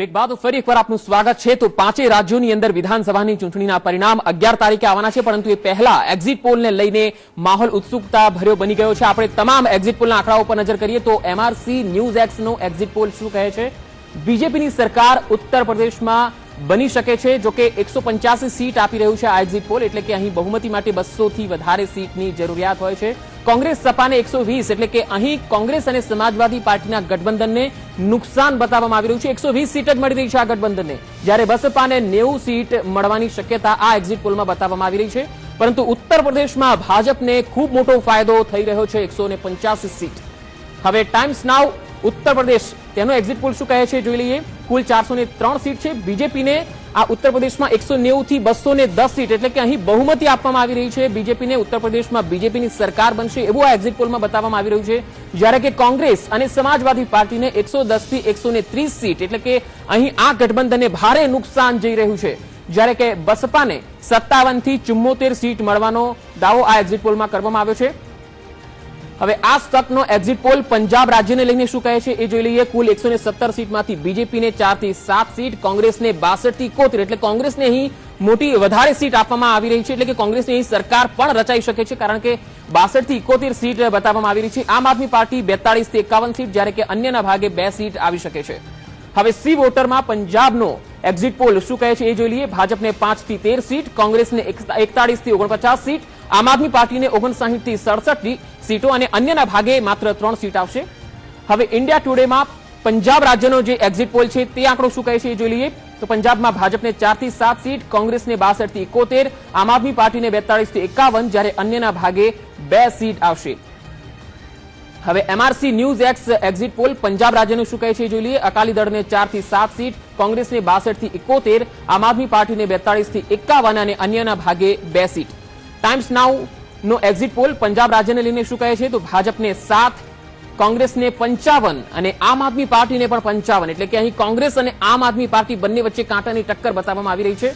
Break બાદ ફરી એકવાર આપનું સ્વાગત છે। તો પાંચેય રાજ્યોની અંદર વિધાનસભાની ચૂંટણીના પરિણામ 11 તારીખે આવવાના છે, પરંતુ એ પહેલા એક્ઝિટ પોલને લઈને માહોલ ઉત્સુકતા ભર્યો બની ગયો છે। આપણે તમામ એક્ઝિટ પોલના આંકડાઓ પર નજર કરીએ તો MRC ન્યૂઝ એક્સનો એક્ઝિટ પોલ શું કહે છે? બીજેપીની સરકાર ઉત્તર પ્રદેશમાં બની શકે છે, જો કે 185 સીટ આપી રહ્યું છે આ એક્ઝિટ પોલ, એટલે કે અહીં બહુમતી માટે 200 થી વધારે સીટની જરૂરિયાત હોય છે। કોંગ્રેસ સપાને 120, એટલે કે અહીં કોંગ્રેસ અને સમાજવાદી પાર્ટીના ગઠબંધનને નુકસાન બતાવવામાં આવી રહ્યું છે। 120 સીટ જ મળી રહી છે આ ગઠબંધનને, જ્યારે બસપાને 90 સીટ મળવાની શક્યતા આ એક્ઝિટ પોલમાં બતાવવામાં આવી રહી છે। પરંતુ ઉત્તર પ્રદેશમાં ભાજપને ખૂબ મોટો ફાયદો થઈ રહ્યો છે, 185 સીટ। હવે ટાઈમ્સ નાઉ ઉત્તર પ્રદેશ તેનો એક્ઝિટ પોલ શું કહે છે જોઈ લઈએ। કુલ 403 સીટ છે। બીજેપીને આ ઉત્તર પ્રદેશમાં 190 થી 210 સીટ, એટલે કે અહીં બહુમતી આપવામાં આવી રહી છે બીજેપીને। ઉત્તર પ્રદેશમાં બીજેપીની સરકાર બનશે એવું આ એક્ઝિટ પોલમાં બતાવવામાં આવી રહ્યું છે, જ્યારે કે કોંગ્રેસ અને સમાજવાદી પાર્ટીને 110 થી 130 સીટ, એટલે કે અહીં આ ગઠબંધનને ભારે નુકસાન જઈ રહ્યું છે, જ્યારે કે બસપાને 57 થી 74 સીટ મળવાનો દાવો આ એક્ઝિટ પોલમાં કરવામાં આવ્યો છે। હવે આ તકનો એક્ઝિટ પોલ પંજાબ રાજ્યને લઈને શું કહે છે એ જોઈ લઈએ। કુલ 117 સીટમાંથી બીજેપીને 4 થી 7 સીટ, કોંગ્રેસને 62 થી 71, એટલે કોંગ્રેસને અહીં મોટી વધારે સીટ આપવામાં આવી રહી છે, એટલે કે કોંગ્રેસની અહીં સરકાર પણ રચાઈ શકે છે, કારણ કે 62 થી 71 સીટ બતાવવામાં આવી રહી છે। આમ આદમી પાર્ટી 42 થી 51 સીટ, જ્યારે કે અન્યના ભાગે 2 સીટ આવી શકે છે। હવે સી વોટરમાં પંજાબનો એક્ઝિટ પોલ શું કહે છે એ જોઈ લઈએ। ભાજપને 5 થી 13 સીટ, કોંગ્રેસને 41 થી 49 સીટ, આમ આદમી પાર્ટીને 59 થી 67 સીટો અને અન્યના ભાગે માત્ર 3 સીટ આવશે। હવે ઇન્ડિયા ટુડેમાં પંજાબ રાજ્યનો જે એક્ઝિટ પોલ છે તે આંકડો શું કહે છે એ જોઈ લઈએ। તો પંજાબમાં ભાજપને 4 થી 7 સીટ, કોંગ્રેસને 62 થી 71, આમ આદમી પાર્ટીને 42 થી 51, જ્યારે અન્યના ભાગે 2 સીટ આવશે। હવે MRC news x exit poll Punjab રાજ્યનું શું કહે છે જોઈ લઈએ। અકાલી દળને 4 થી 7 સીટ, કોંગ્રેસને 62 થી 71, આમ આદમી પાર્ટીને 42 થી 51 અને અન્યના ભાગે 2 સીટ। ટાઈમ્સ નાઉ નો એક્ઝિટ પોલ પંજાબ રાજ્યને લઈને શું કહે છે? તો ભાજપને 7, કોંગ્રેસને 55 અને આમ આદમી પાર્ટીને પણ 55, એટલે કે અહીં કોંગ્રેસ અને આમ આદમી પાર્ટી બંને વચ્ચે કાંટાની ટક્કર બતાવવામાં આવી રહી છે।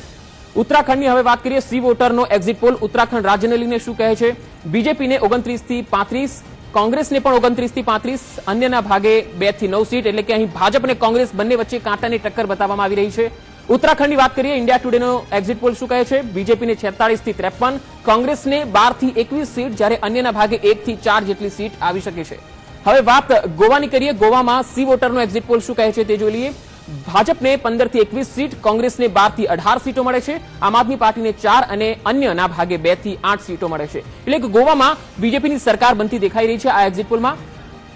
ઉત્તરાખંડની હવે વાત કરીએ। સી વોટરનો એક્ઝિટ પોલ ઉત્તરાખંડ રાજ્યને લઈને શું કહે છે? બીજેપીને 29 થી 35, કોંગ્રેસને પણ 29 થી 35, અન્યના ભાગે 2 થી 9 સીટ, એટલે કે અહીં ભાજપ અને કોંગ્રેસ બંને વચ્ચે કાંટાની ટક્કર બતાવવામાં આવી રહી છે। ઉત્તરાખંડની વાત કરીએ। ઇન્ડિયા ટુડેનો એક્ઝિટ પોલ શું કહે છે? બીજેપીને 46 થી 53, કોંગ્રેસને 12 થી 21 સીટ, જ્યારે અન્યના ભાગે 1 થી 4 જેટલી સીટ આવી શકે છે। હવે વાત ગોવાની કરીએ। ગોવામાં સી વોટરનો એક્ઝિટ પોલ શું કહે છે તે જોઈ લઈએ। ભાજપને 15 થી 21 સીટ, કોંગ્રેસને 12 થી 18 સીટો મળે છે, આમ આદમી પાર્ટીને 4 અને અન્યના ભાગે 2 થી 8 સીટો મળે છે, એટલે કે ગોવામાં બીજેપીની સરકાર બનતી દેખાઈ રહી છે આ એક્ઝિટ પોલમાં।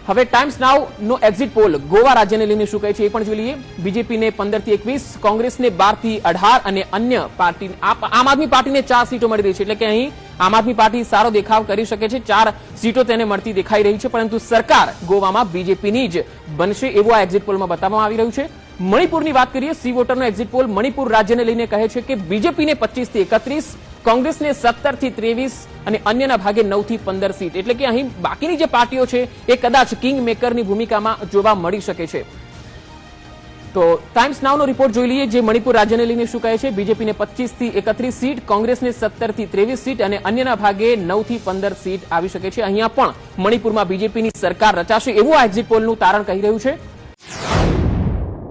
હવે ટાઈમ્સ નાઉ નો એક્ઝિટ પોલ ગોવા રાજ્યને લઈને શું કહે છે એ પણ જોઈ લઈએ। બીજેપીને 15 થી 21, કોંગ્રેસને 12 થી 18 અને અન્ય પાર્ટી આમ આદમી પાર્ટીને 4 સીટો મળી રહી છે, એટલે કે અહીં આમ આદમી પાર્ટી સારો દેખાવ કરી શકે છે, 4 સીટો તેને મળતી દેખાઈ રહી છે, પરંતુ સરકાર ગોવામાં બીજેપીની જ બનશે એવું આ એક્ઝિટ પોલમાં બતાવવામાં આવી રહ્યું છે। મણિપુરની વાત કરીએ। સી વોટરનો એક્ઝિટ પોલ મણિપુર રાજ્યને લઈને કહે છે કે બીજેપીને 25 થી 31, કોંગ્રેસને 17 થી 23 અને અન્યના ભાગે 9 થી 15 સીટ, એટલે કે અહીં બાકીની જે પાર્ટીઓ છે એ કદાચ કિંગ મેકરની ભૂમિકામાં જોવા મળી શકે છે। તો ટાઈમ્સ નાઉનો રિપોર્ટ જોઈ લઈએ, જે મણિપુર રાજ્યને લઈને શું કહે છે? બીજેપીને 25 થી 31 સીટ, કોંગ્રેસને 17 થી 23 સીટ અને અન્યના ભાગે 9 થી 15 સીટ આવી શકે છે। અહીંયા પણ મણિપુરમાં બીજેપીની સરકાર રચાશે એવું આ એક્ઝિટ પોલનું તારણ કહી રહ્યું છે।